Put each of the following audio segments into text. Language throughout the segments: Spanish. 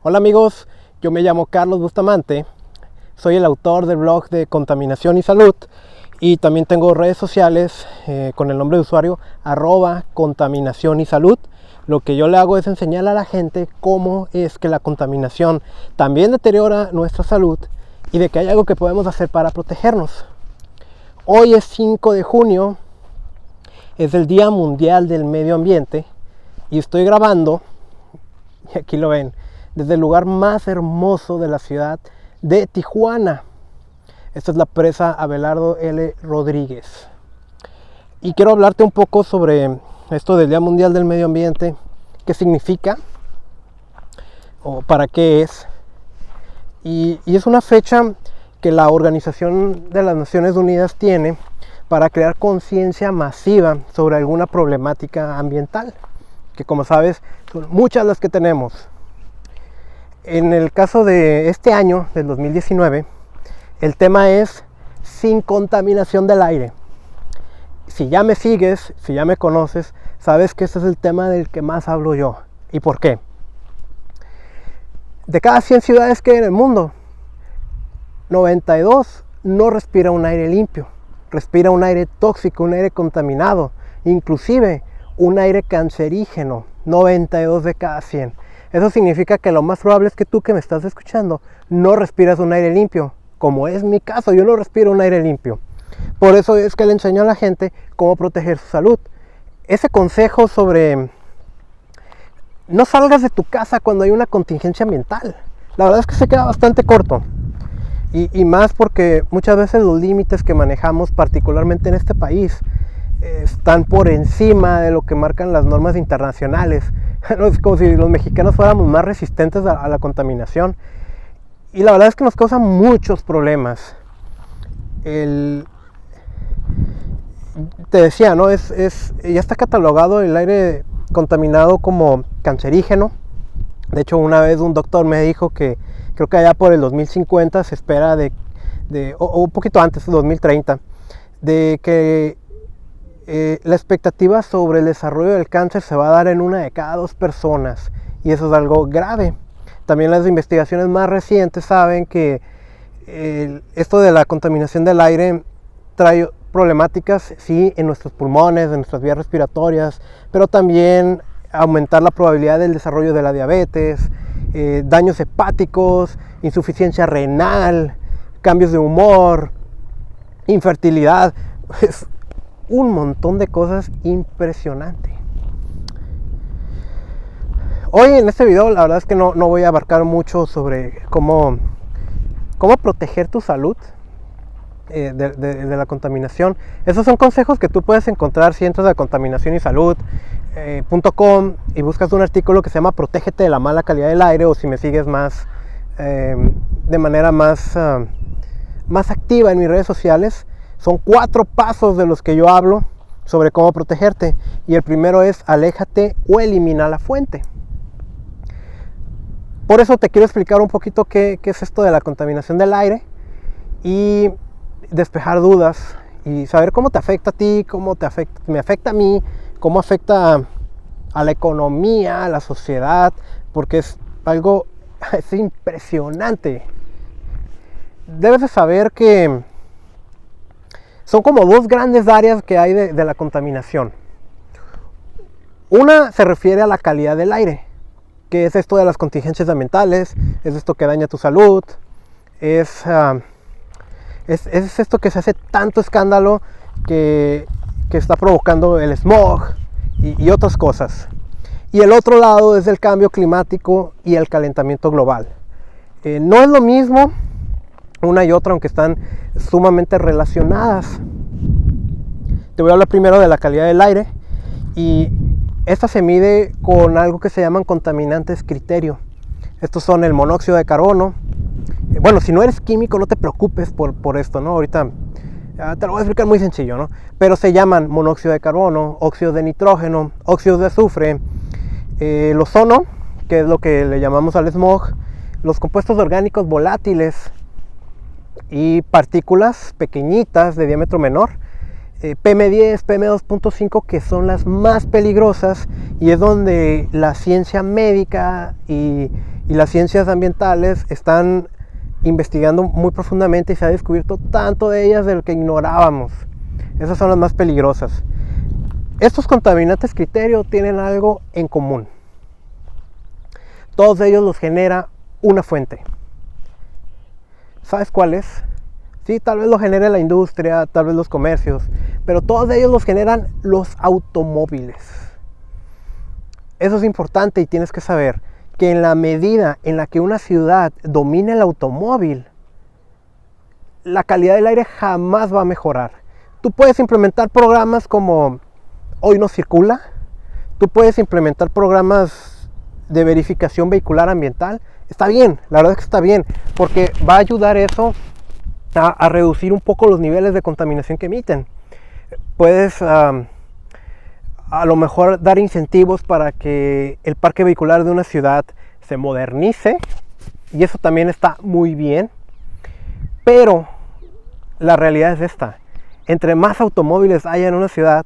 Hola amigos, yo me llamo Carlos Bustamante, soy el autor del blog de Contaminación y Salud y también tengo redes sociales con el nombre de usuario @contaminación y salud. Lo que yo le hago es enseñar a la gente cómo es que la contaminación también deteriora nuestra salud y de que hay algo que podemos hacer para protegernos. Hoy es 5 de junio, es el Día Mundial del Medio Ambiente y estoy grabando, y aquí lo ven, desde el lugar más hermoso de la ciudad de Tijuana. Esta es la presa Abelardo L. Rodríguez. Y quiero hablarte un poco sobre esto del Día Mundial del Medio Ambiente, qué significa o para qué es. Y es una fecha que la Organización de las Naciones Unidas tiene para crear conciencia masiva sobre alguna problemática ambiental, que como sabes son muchas las que tenemos. En el caso de este año, del 2019, el tema es sin contaminación del aire. Si ya me sigues, si ya me conoces, sabes que ese es el tema del que más hablo yo. ¿Y por qué? De cada 100 ciudades que hay en el mundo, 92 no respira un aire limpio. Respira un aire tóxico, un aire contaminado, inclusive un aire cancerígeno. 92 de cada 100. Eso significa que lo más probable es que tú que me estás escuchando no respiras un aire limpio, como es mi caso, yo no respiro un aire limpio. Por eso es que le enseño a la gente cómo proteger su salud. Ese consejo sobre no salgas de tu casa cuando hay una contingencia ambiental, la verdad es que se queda bastante corto. Y más porque muchas veces los límites que manejamos, particularmente en este país, están por encima de lo que marcan las normas internacionales. Es como si los mexicanos fuéramos más resistentes a la contaminación. Y la verdad es que nos causa muchos problemas. Te decía, ¿no? Ya está catalogado el aire contaminado como cancerígeno. De hecho, una vez un doctor me dijo que creo que allá por el 2050 se espera o un poquito antes, 2030, de que la expectativa sobre el desarrollo del cáncer se va a dar en 1 de cada 2 personas, y eso es algo grave. También las investigaciones más recientes saben que esto de la contaminación del aire trae problemáticas, sí, en nuestros pulmones, en nuestras vías respiratorias, pero también aumentar la probabilidad del desarrollo de la diabetes, daños hepáticos, insuficiencia renal, cambios de humor, infertilidad. Es un montón de cosas impresionantes. Hoy en este video la verdad es que no voy a abarcar mucho sobre cómo proteger tu salud de la contaminación. Esos son consejos que tú puedes encontrar si entras a contaminacionysalud.com y buscas un artículo que se llama Protégete de la mala calidad del aire, o si me sigues más de manera más activa en mis redes sociales. Son 4 pasos de los que yo hablo sobre cómo protegerte, y el primero es aléjate o elimina la fuente. Por eso te quiero explicar un poquito qué es esto de la contaminación del aire y despejar dudas y saber cómo te afecta a ti, me afecta a mí, cómo afecta a la economía, a la sociedad, porque es impresionante. Debes de saber que son como 2 grandes áreas que hay de la contaminación. Una se refiere a la calidad del aire, que es esto de las contingencias ambientales, es esto que daña tu salud, es esto que se hace tanto escándalo que está provocando el smog y otras cosas. Y el otro lado es el cambio climático y el calentamiento global. No es lo mismo una y otra, aunque están sumamente relacionadas. Te voy a hablar primero de la calidad del aire, y esta se mide con algo que se llaman contaminantes criterio. Estos son el monóxido de carbono. Bueno, si no eres químico no te preocupes por esto, ¿no? Ahorita te lo voy a explicar muy sencillo, ¿no? Pero se llaman monóxido de carbono, óxidos de nitrógeno, óxidos de azufre, el ozono, que es lo que le llamamos al smog, los compuestos orgánicos volátiles y partículas pequeñitas de diámetro menor, PM10, PM2.5, que son las más peligrosas, y es donde la ciencia médica y las ciencias ambientales están investigando muy profundamente, y se ha descubierto tanto de ellas de lo que ignorábamos. Esas son las más peligrosas. Estos contaminantes criterio tienen algo en común. Todos ellos los genera una fuente. ¿Sabes cuál es? Sí, tal vez lo genere la industria, tal vez los comercios, pero todos ellos los generan los automóviles. Eso es importante, y tienes que saber que en la medida en la que una ciudad domine el automóvil, la calidad del aire jamás va a mejorar. Tú puedes implementar programas como Hoy No Circula, tú puedes implementar programas de verificación vehicular ambiental. Está bien, la verdad es que está bien, porque va a ayudar eso a reducir un poco los niveles de contaminación que emiten. Puedes a lo mejor dar incentivos para que el parque vehicular de una ciudad se modernice, y eso también está muy bien, pero la realidad es esta: entre más automóviles haya en una ciudad,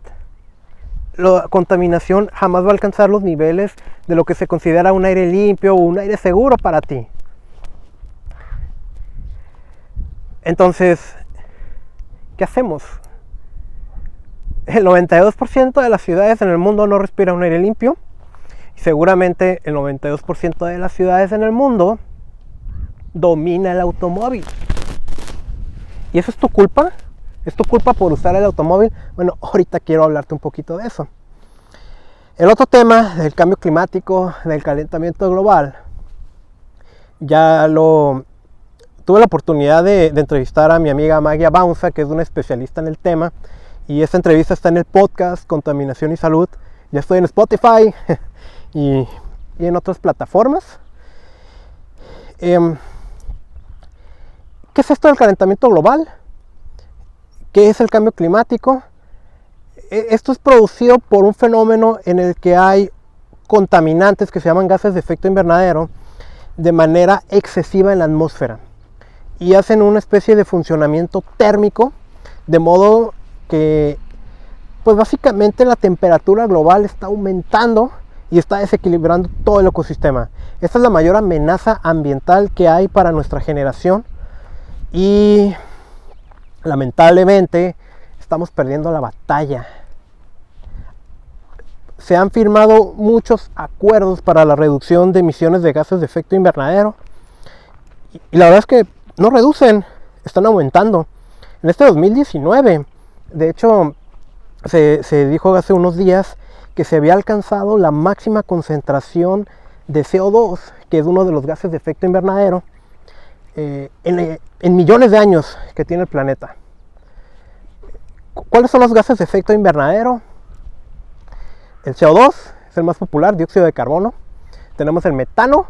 la contaminación jamás va a alcanzar los niveles de lo que se considera un aire limpio o un aire seguro para ti. Entonces, ¿qué hacemos? El 92% de las ciudades en el mundo no respira un aire limpio, y seguramente el 92% de las ciudades en el mundo domina el automóvil. ¿Y eso es tu culpa? ¿Es tu culpa por usar el automóvil? Bueno, ahorita quiero hablarte un poquito de eso. El otro tema del cambio climático, del calentamiento global, tuve la oportunidad de entrevistar a mi amiga Magia Baunza, que es una especialista en el tema, y esta entrevista está en el podcast Contaminación y Salud. Ya estoy en Spotify y en otras plataformas. ¿Qué es esto del calentamiento global? ¿Qué es el cambio climático? Esto es producido por un fenómeno en el que hay contaminantes que se llaman gases de efecto invernadero de manera excesiva en la atmósfera, y hacen una especie de funcionamiento térmico, de modo que pues básicamente la temperatura global está aumentando y está desequilibrando todo el ecosistema. Esta es la mayor amenaza ambiental que hay para nuestra generación, y lamentablemente estamos perdiendo la batalla. Se han firmado muchos acuerdos para la reducción de emisiones de gases de efecto invernadero, y la verdad es que no reducen, están aumentando. En este 2019, de hecho, se dijo hace unos días que se había alcanzado la máxima concentración de CO2, que es uno de los gases de efecto invernadero, en millones de años que tiene el planeta. ¿Cuáles son los gases de efecto invernadero? El CO2 es el más popular, dióxido de carbono. Tenemos el metano,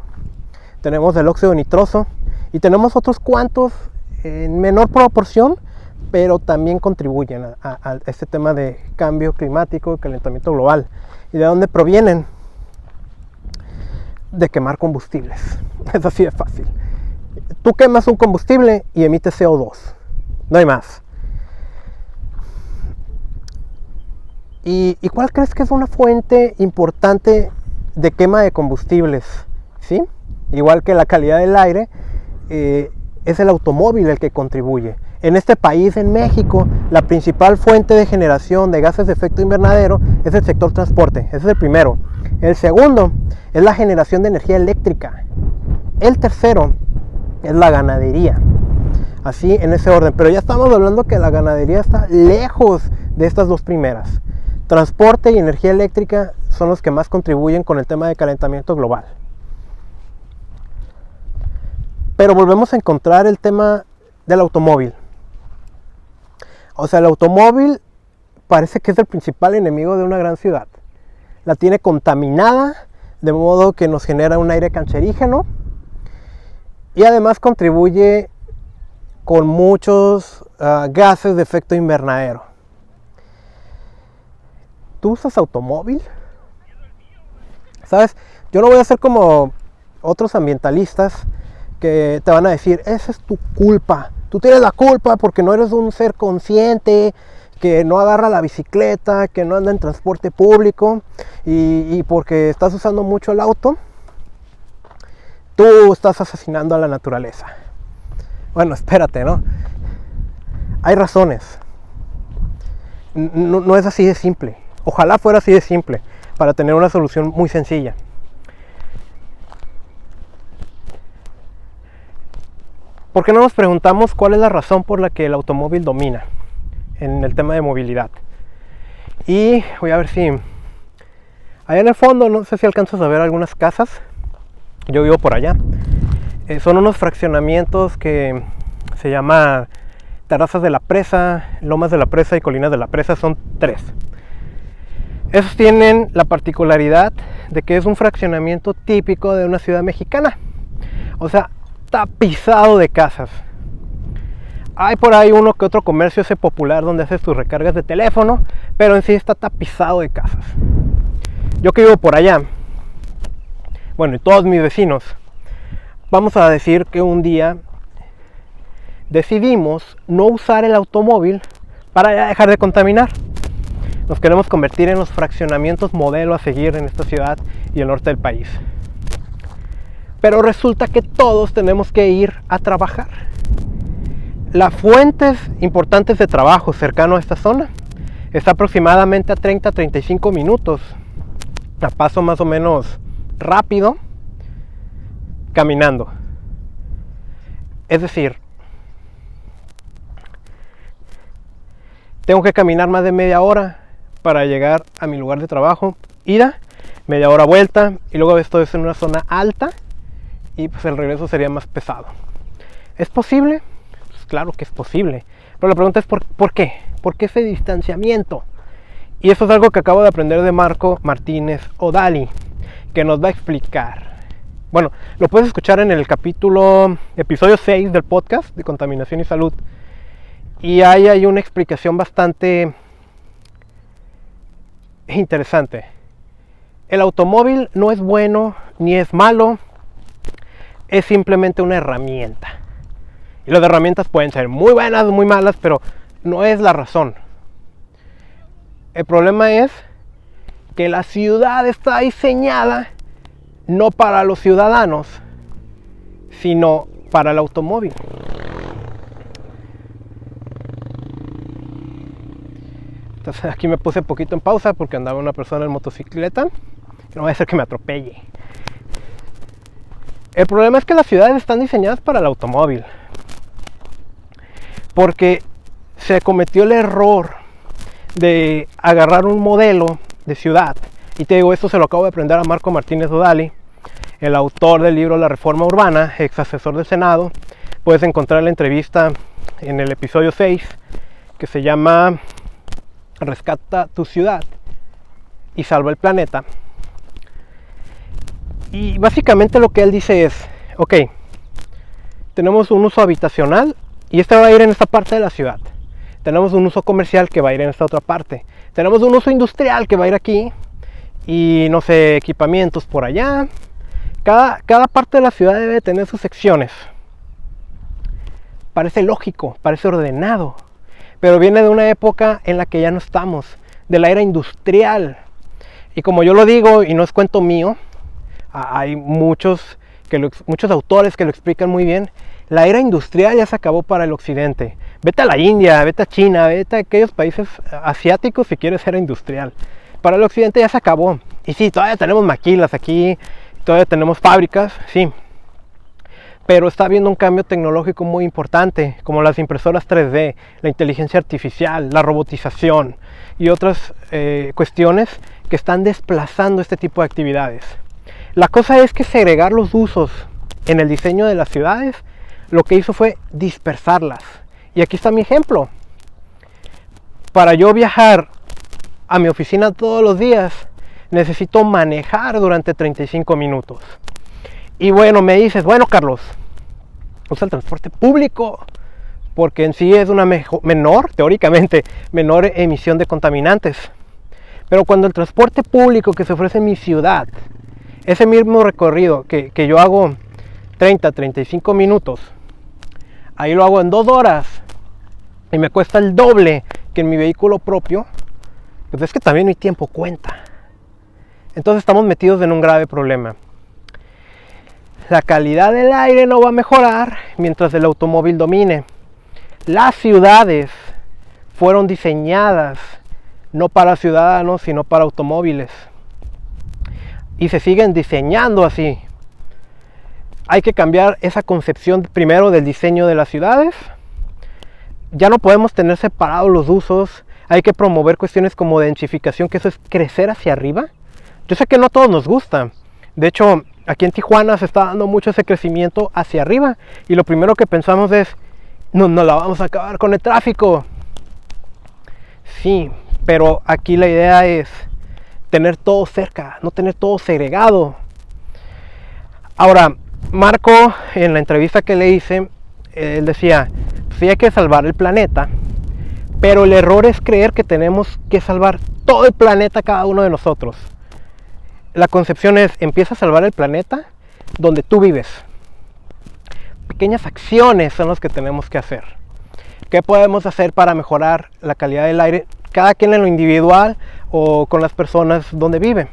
tenemos el óxido nitroso, y tenemos otros cuantos en menor proporción, pero también contribuyen a este tema de cambio climático, calentamiento global. ¿Y de dónde provienen? De quemar combustibles. Es así de fácil. Tú quemas un combustible y emites CO2. No hay más. ¿Y cuál crees que es una fuente importante de quema de combustibles? ¿Sí? Igual que la calidad del aire, es el automóvil el que contribuye. En este país, en México, la principal fuente de generación de gases de efecto invernadero es el sector transporte. Ese es el primero. El segundo es la generación de energía eléctrica. El tercero es la ganadería. Así, en ese orden. Pero ya estamos hablando que la ganadería está lejos de estas dos primeras. Transporte y energía eléctrica son los que más contribuyen con el tema de calentamiento global. Pero volvemos a encontrar el tema del automóvil. O sea, el automóvil parece que es el principal enemigo de una gran ciudad. La tiene contaminada, de modo que nos genera un aire cancerígeno, y además contribuye con muchos gases de efecto invernadero. ¿Tú usas automóvil? ¿Sabes? Yo no voy a ser como otros ambientalistas que te van a decir, esa es tu culpa. Tú tienes la culpa porque no eres un ser consciente. que no agarra la bicicleta, que no anda en transporte público y porque estás usando mucho el auto, tú estás asesinando a la naturaleza. Bueno, espérate, ¿no? Hay razones. No es así de simple. Ojalá fuera así de simple para tener una solución muy sencilla. ¿Por qué no nos preguntamos cuál es la razón por la que el automóvil domina en el tema de movilidad? Y voy a ver si... allá en el fondo, no sé si alcanzas a ver algunas casas. Yo vivo por allá. Son unos fraccionamientos que se llama Terrazas de la Presa, Lomas de la Presa y Colinas de la Presa. Son 3. Esos tienen la particularidad de que es un fraccionamiento típico de una ciudad mexicana. O sea, tapizado de casas. Hay por ahí uno que otro comercio ese popular donde haces tus recargas de teléfono, pero en sí está tapizado de casas. Yo que vivo por allá, bueno, y todos mis vecinos, vamos a decir que un día decidimos no usar el automóvil para ya dejar de contaminar. Nos queremos convertir en los fraccionamientos modelo a seguir en esta ciudad y el norte del país. Pero resulta que todos tenemos que ir a trabajar. Las fuentes importantes de trabajo cercano a esta zona está aproximadamente a 30-35 minutos a paso más o menos rápido caminando. Es decir, tengo que caminar más de media hora para llegar a mi lugar de trabajo, ida, media hora vuelta, y luego esto es en una zona alta y pues el regreso sería más pesado. ¿Es posible? Pues claro que es posible, pero la pregunta es ¿por qué? ¿Por qué ese distanciamiento? Y eso es algo que acabo de aprender de Marco Martínez O'Daly, que nos va a explicar. Bueno, lo puedes escuchar en el episodio 6 del podcast de Contaminación y Salud, y ahí hay una explicación bastante interesante. El automóvil no es bueno ni es malo, es simplemente una herramienta. Y las herramientas pueden ser muy buenas, muy malas, pero no es la razón. El problema es que la ciudad está diseñada no para los ciudadanos, sino para el automóvil. Entonces aquí me puse un poquito en pausa porque andaba una persona en motocicleta. No va a ser que me atropelle. El problema es que las ciudades están diseñadas para el automóvil, porque se cometió el error de agarrar un modelo de ciudad. Y te digo, esto se lo acabo de aprender a Marco Martínez O'Daly, el autor del libro La Reforma Urbana, ex asesor del Senado. Puedes encontrar la entrevista en el episodio 6, que se llama Rescata tu ciudad y salva el planeta. Y básicamente lo que él dice es, ok, tenemos un uso habitacional y este va a ir en esta parte de la ciudad. Tenemos un uso comercial que va a ir en esta otra parte. Tenemos un uso industrial que va a ir aquí. Y no sé, equipamientos por allá. Cada parte de la ciudad debe tener sus secciones. Parece lógico, parece ordenado. Pero viene de una época en la que ya no estamos. De la era industrial. Y como yo lo digo, y no es cuento mío, hay muchos autores que lo explican muy bien. La era industrial ya se acabó para el occidente. Vete a la India, vete a China, vete a aquellos países asiáticos si quieres era industrial. Para el occidente ya se acabó. Y sí, todavía tenemos maquilas aquí, todavía tenemos fábricas, sí. Pero está habiendo un cambio tecnológico muy importante, como las impresoras 3D, la inteligencia artificial, la robotización y otras cuestiones que están desplazando este tipo de actividades. La cosa es que segregar los usos en el diseño de las ciudades lo que hizo fue dispersarlas. Y aquí está mi ejemplo. Para yo viajar a mi oficina todos los días, necesito manejar durante 35 minutos. Y bueno, me dices, bueno Carlos, usa el transporte público, porque en sí es una teóricamente, menor emisión de contaminantes. Pero cuando el transporte público que se ofrece en mi ciudad, ese mismo recorrido que yo hago 30-35 minutos, ahí lo hago en 2 horas y me cuesta el doble que en mi vehículo propio, pues es que también mi tiempo cuenta. Entonces estamos metidos en un grave problema. La calidad del aire no va a mejorar mientras el automóvil domine. Las ciudades fueron diseñadas no para ciudadanos, sino para automóviles. Y se siguen diseñando así. Hay que cambiar esa concepción primero del diseño de las ciudades. Ya no podemos tener separados los usos. Hay que promover cuestiones como densificación, que eso es crecer hacia arriba. Yo sé que no a todos nos gusta. De hecho, aquí en Tijuana se está dando mucho ese crecimiento hacia arriba. Y lo primero que pensamos es, no la vamos a acabar con el tráfico. Sí, pero aquí la idea es tener todo cerca, no tener todo segregado. Ahora, Marco, en la entrevista que le hice, él decía, sí hay que salvar el planeta, pero el error es creer que tenemos que salvar todo el planeta, cada uno de nosotros. La concepción es, empieza a salvar el planeta donde tú vives. Pequeñas acciones son las que tenemos que hacer. ¿Qué podemos hacer para mejorar la calidad del aire? Cada quien en lo individual o con las personas donde vive.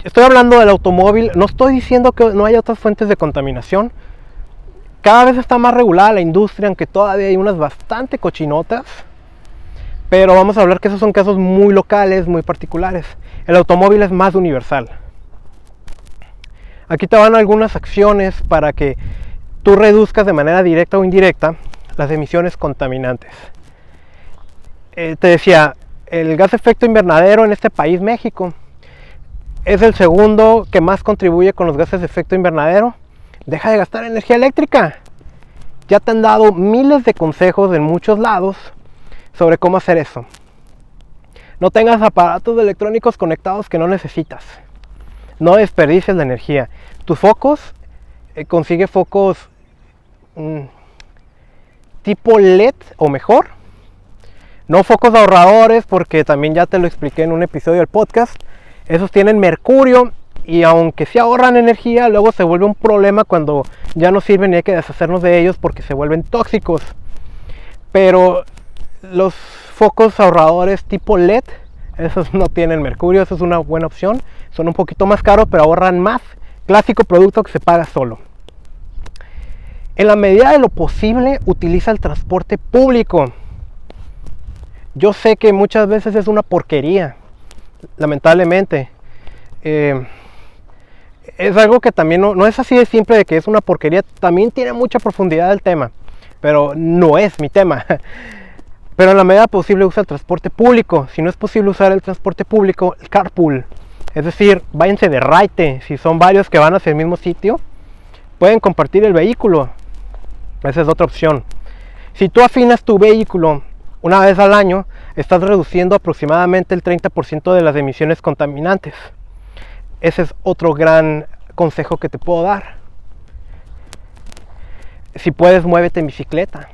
Estoy hablando del automóvil, no estoy diciendo que no haya otras fuentes de contaminación. Cada vez está más regulada la industria, aunque todavía hay unas bastante cochinotas. Pero vamos a hablar que esos son casos muy locales, muy particulares. El automóvil es más universal. Aquí te van algunas acciones para que tú reduzcas de manera directa o indirecta las emisiones contaminantes. Te decía, el gas de efecto invernadero en este país, México, es el segundo que más contribuye con los gases de efecto invernadero. Deja de gastar energía eléctrica. Ya te han dado miles de consejos en muchos lados sobre cómo hacer eso. No tengas aparatos electrónicos conectados que no necesitas. No desperdicies la energía. Tus focos, consigue focos tipo LED o mejor. No focos ahorradores, porque también ya te lo expliqué en un episodio del podcast. Esos tienen mercurio y aunque sí ahorran energía, luego se vuelve un problema cuando ya no sirven y hay que deshacernos de ellos porque se vuelven tóxicos. Pero los focos ahorradores tipo LED, esos no tienen mercurio, eso es una buena opción. Son un poquito más caros, pero ahorran más. Clásico producto que se paga solo. En la medida de lo posible, utiliza el transporte público. Yo sé que muchas veces es una porquería, lamentablemente. Es algo que también no es así de simple de que es una porquería. También tiene mucha profundidad el tema, pero no es mi tema. Pero en la medida posible usa el transporte público. Si no es posible usar el transporte público, el carpool. Es decir, váyanse de raite. Si son varios que van hacia el mismo sitio, pueden compartir el vehículo. Esa es otra opción. Si tú afinas tu vehículo una vez al año, estás reduciendo aproximadamente el 30% de las emisiones contaminantes. Ese es otro gran consejo que te puedo dar. Si puedes, muévete en bicicleta.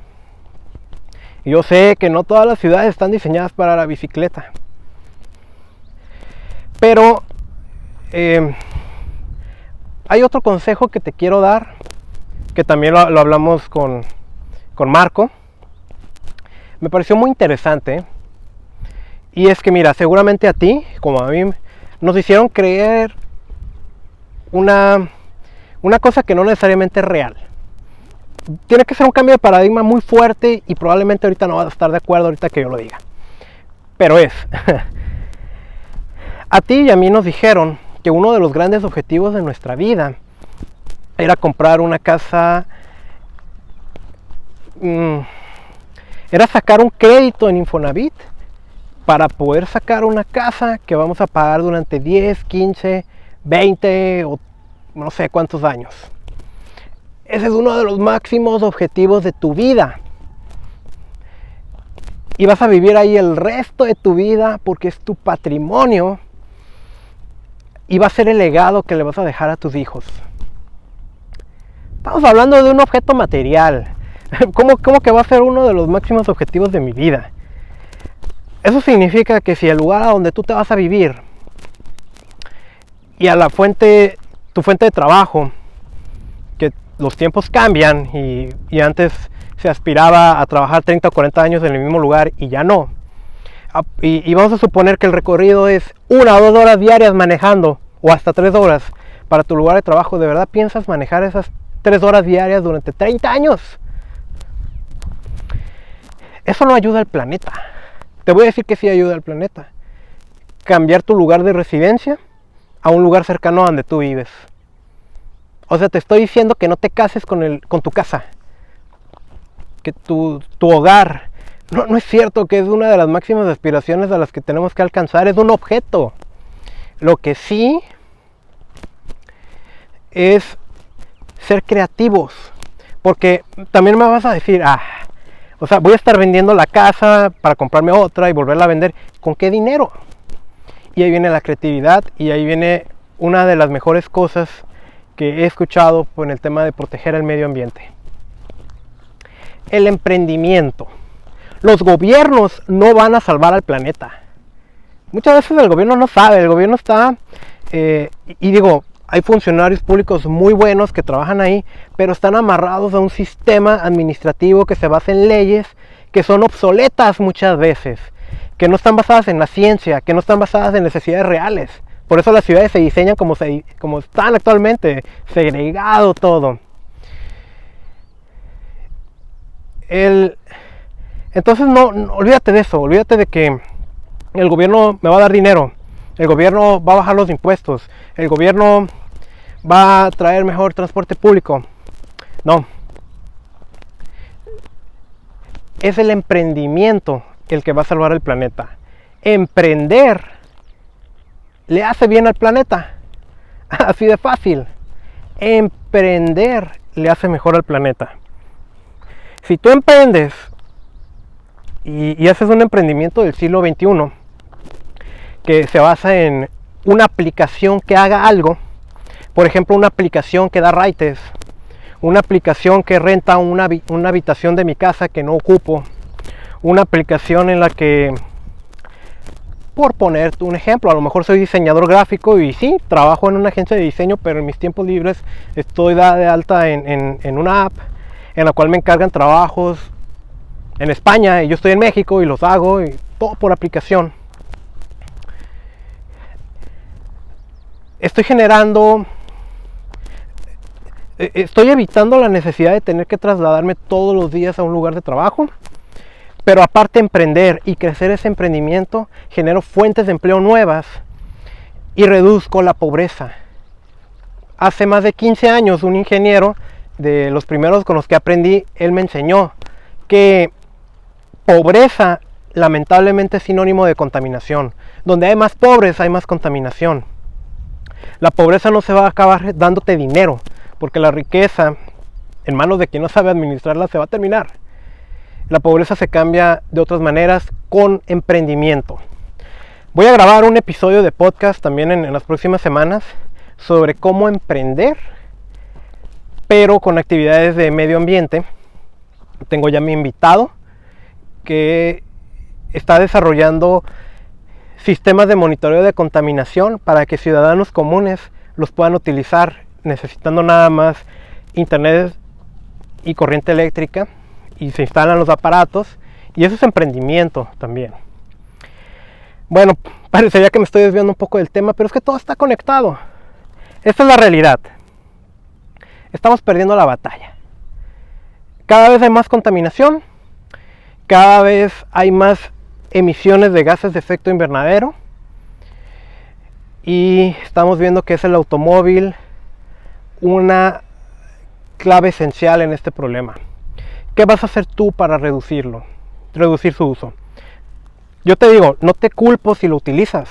Yo sé que no todas las ciudades están diseñadas para la bicicleta. Pero hay otro consejo que te quiero dar, que también lo hablamos con Marco. Me pareció muy interesante. Y es que mira, seguramente a ti, como a mí, nos hicieron creer una cosa que no necesariamente es real. Tiene que ser un cambio de paradigma muy fuerte y probablemente ahorita no vas a estar de acuerdo ahorita que yo lo diga. Pero es, a ti y a mí nos dijeron que uno de los grandes objetivos de nuestra vida era comprar una casa, era sacar un crédito en Infonavit para poder sacar una casa que vamos a pagar durante 10, 15, 20 o no sé cuántos años. Ese es uno de los máximos objetivos de tu vida. Y vas a vivir ahí el resto de tu vida porque es tu patrimonio. Y va a ser el legado que le vas a dejar a tus hijos. Estamos hablando de un objeto material. ¿Cómo que va a ser uno de los máximos objetivos de mi vida? Eso significa que si el lugar a donde tú te vas a vivir y a tu fuente de trabajo, que los tiempos cambian y antes se aspiraba a trabajar 30 o 40 años en el mismo lugar y ya no. Y vamos a suponer que el recorrido es 1 o 2 horas diarias manejando, o hasta 3 horas para tu lugar de trabajo. ¿De verdad piensas manejar esas 3 horas diarias durante 30 años? Eso no ayuda al planeta. Te voy a decir que sí ayuda al planeta. Cambiar tu lugar de residencia a un lugar cercano a donde tú vives. O sea, te estoy diciendo que no te cases con tu casa, que tu hogar. No es cierto que es una de las máximas aspiraciones a las que tenemos que alcanzar. Es un objeto. Lo que sí es ser creativos. Porque también me vas a decir, o sea, voy a estar vendiendo la casa para comprarme otra y volverla a vender. ¿Con qué dinero? Y ahí viene la creatividad y ahí viene una de las mejores cosas que he escuchado en el tema de proteger el medio ambiente. El emprendimiento. Los gobiernos no van a salvar al planeta. Muchas veces el gobierno no sabe, el gobierno está, y digo, hay funcionarios públicos muy buenos que trabajan ahí, pero están amarrados a un sistema administrativo que se basa en leyes que son obsoletas muchas veces, que no están basadas en la ciencia, que no están basadas en necesidades reales. Por eso las ciudades se diseñan como están actualmente, segregado todo. Entonces no, olvídate de eso, olvídate de que el gobierno me va a dar dinero, el gobierno va a bajar los impuestos, el gobierno va a traer mejor transporte público. No. Es el emprendimiento el que va a salvar el planeta. Emprender le hace bien al planeta. Así de fácil. Emprender le hace mejor al planeta. Si tú emprendes y haces un emprendimiento del siglo XXI que se basa en una aplicación que haga algo, por ejemplo una aplicación que da raites, una aplicación que renta una habitación de mi casa que no ocupo, una aplicación en la que, por ponerte un ejemplo, a lo mejor soy diseñador gráfico y sí, trabajo en una agencia de diseño, pero en mis tiempos libres estoy dado de alta en una app en la cual me encargan trabajos en España y yo estoy en México y los hago, y todo por aplicación. Estoy evitando la necesidad de tener que trasladarme todos los días a un lugar de trabajo, pero aparte emprender y crecer ese emprendimiento, genero fuentes de empleo nuevas y reduzco la pobreza. Hace más de 15 años un ingeniero de los primeros con los que aprendí, él me enseñó que pobreza lamentablemente es sinónimo de contaminación. Donde hay más pobres hay más contaminación. La pobreza no se va a acabar dándote dinero, porque la riqueza en manos de quien no sabe administrarla se va a terminar. La pobreza se cambia de otras maneras con emprendimiento. Voy a grabar un episodio de podcast también en las próximas semanas sobre cómo emprender, pero con actividades de medio ambiente. Tengo ya mi invitado que está desarrollando sistemas de monitoreo de contaminación para que ciudadanos comunes los puedan utilizar necesitando nada más internet y corriente eléctrica, y se instalan los aparatos, y eso es emprendimiento también. Bueno, parecería que me estoy desviando un poco del tema, pero es que todo está conectado. Esta es la realidad. Estamos perdiendo la batalla. Cada vez hay más contaminación, cada vez hay más emisiones de gases de efecto invernadero, y estamos viendo que es el automóvil una clave esencial en este problema. ¿Qué vas a hacer tú para reducir su uso? Yo te digo, no te culpo si lo utilizas.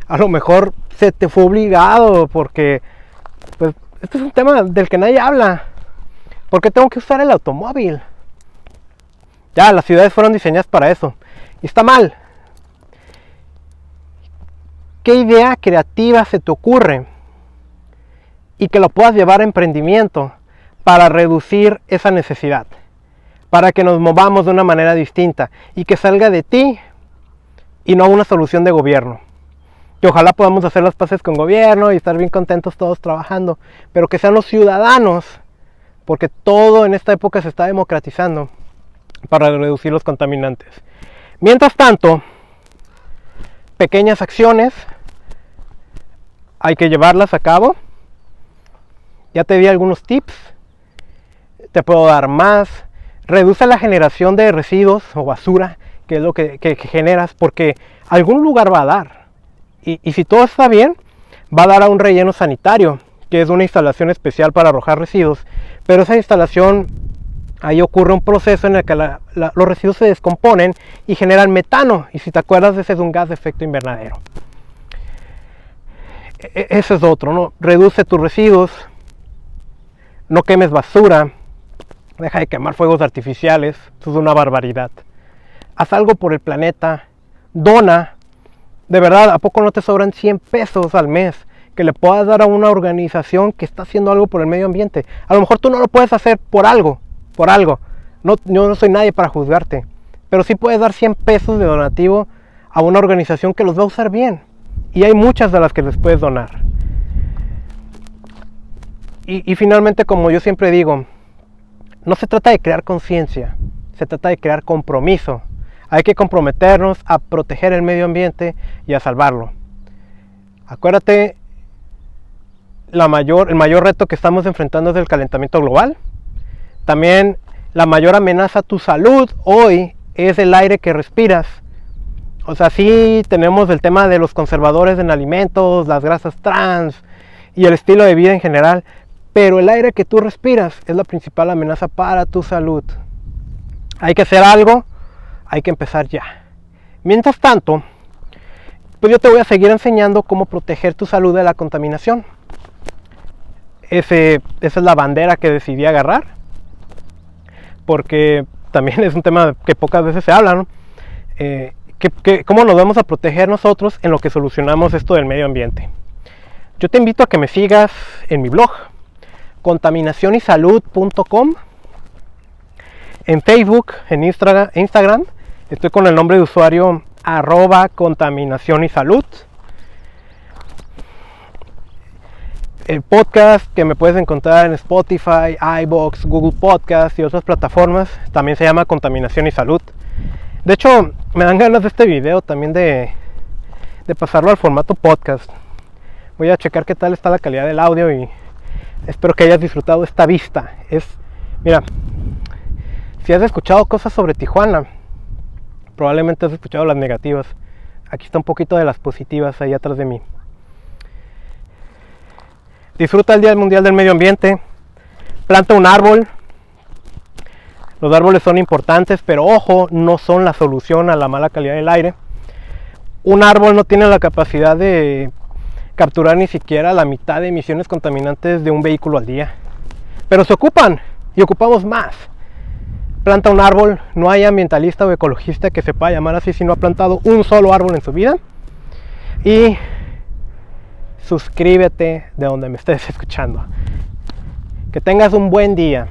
A lo mejor se te fue obligado porque pues, este es un tema del que nadie habla. ¿Por qué tengo que usar el automóvil? Ya, las ciudades fueron diseñadas para eso. Y está mal. ¿Qué idea creativa se te ocurre? Y que lo puedas llevar a emprendimiento para reducir esa necesidad. Para que nos movamos de una manera distinta. Y que salga de ti y no una solución de gobierno. Y ojalá podamos hacer las paces con gobierno y estar bien contentos todos trabajando. Pero que sean los ciudadanos porque todo en esta época se está democratizando para reducir los contaminantes. Mientras tanto, pequeñas acciones hay que llevarlas a cabo. Ya te di algunos tips, te puedo dar más. Reduce la generación de residuos o basura, que es lo que generas, porque algún lugar va a dar. Y si todo está bien, va a dar a un relleno sanitario, que es una instalación especial para arrojar residuos. Pero esa instalación, ahí ocurre un proceso en el que los residuos se descomponen y generan metano. Y si te acuerdas, ese es un gas de efecto invernadero. Ese es otro, ¿no? Reduce tus residuos, no quemes basura, deja de quemar fuegos artificiales, eso es una barbaridad. Haz algo por el planeta, dona. De verdad, ¿a poco no te sobran 100 pesos al mes que le puedas dar a una organización que está haciendo algo por el medio ambiente? A lo mejor tú no lo puedes hacer por algo. No, yo no soy nadie para juzgarte, pero sí puedes dar 100 pesos de donativo a una organización que los va a usar bien. Y hay muchas de las que les puedes donar. Y finalmente, como yo siempre digo, no se trata de crear conciencia, se trata de crear compromiso. Hay que comprometernos a proteger el medio ambiente y a salvarlo. Acuérdate, el mayor reto que estamos enfrentando es el calentamiento global. También la mayor amenaza a tu salud hoy es el aire que respiras. O sea, sí tenemos el tema de los conservadores en alimentos, las grasas trans y el estilo de vida en general, pero el aire que tú respiras es la principal amenaza para tu salud. Hay que hacer algo, hay que empezar ya. Mientras tanto, pues yo te voy a seguir enseñando cómo proteger tu salud de la contaminación. Esa es la bandera que decidí agarrar, porque también es un tema que pocas veces se habla, ¿no? ¿Cómo nos vamos a proteger nosotros en lo que solucionamos esto del medio ambiente? Yo te invito a que me sigas en mi blog, contaminacionysalud.com. En Facebook, en Instagram, estoy con el nombre de usuario @contaminacionysalud. El podcast que me puedes encontrar en Spotify, iVoox, Google Podcast y otras plataformas también se llama Contaminación y Salud. De hecho, me dan ganas de este video también de pasarlo al formato podcast. Voy a checar qué tal está la calidad del audio y espero que hayas disfrutado esta vista. Mira, si has escuchado cosas sobre Tijuana, probablemente has escuchado las negativas. Aquí está un poquito de las positivas ahí atrás de mí. Disfruta el Día Mundial del Medio Ambiente. Planta un árbol. Los árboles son importantes, pero ojo, no son la solución a la mala calidad del aire. Un árbol no tiene la capacidad de capturar ni siquiera la mitad de emisiones contaminantes de un vehículo al día. Pero se ocupan y ocupamos más. Planta un árbol. No hay ambientalista o ecologista que se pueda llamar así si no ha plantado un solo árbol en su vida. Y suscríbete de donde me estés escuchando. Que tengas un buen día.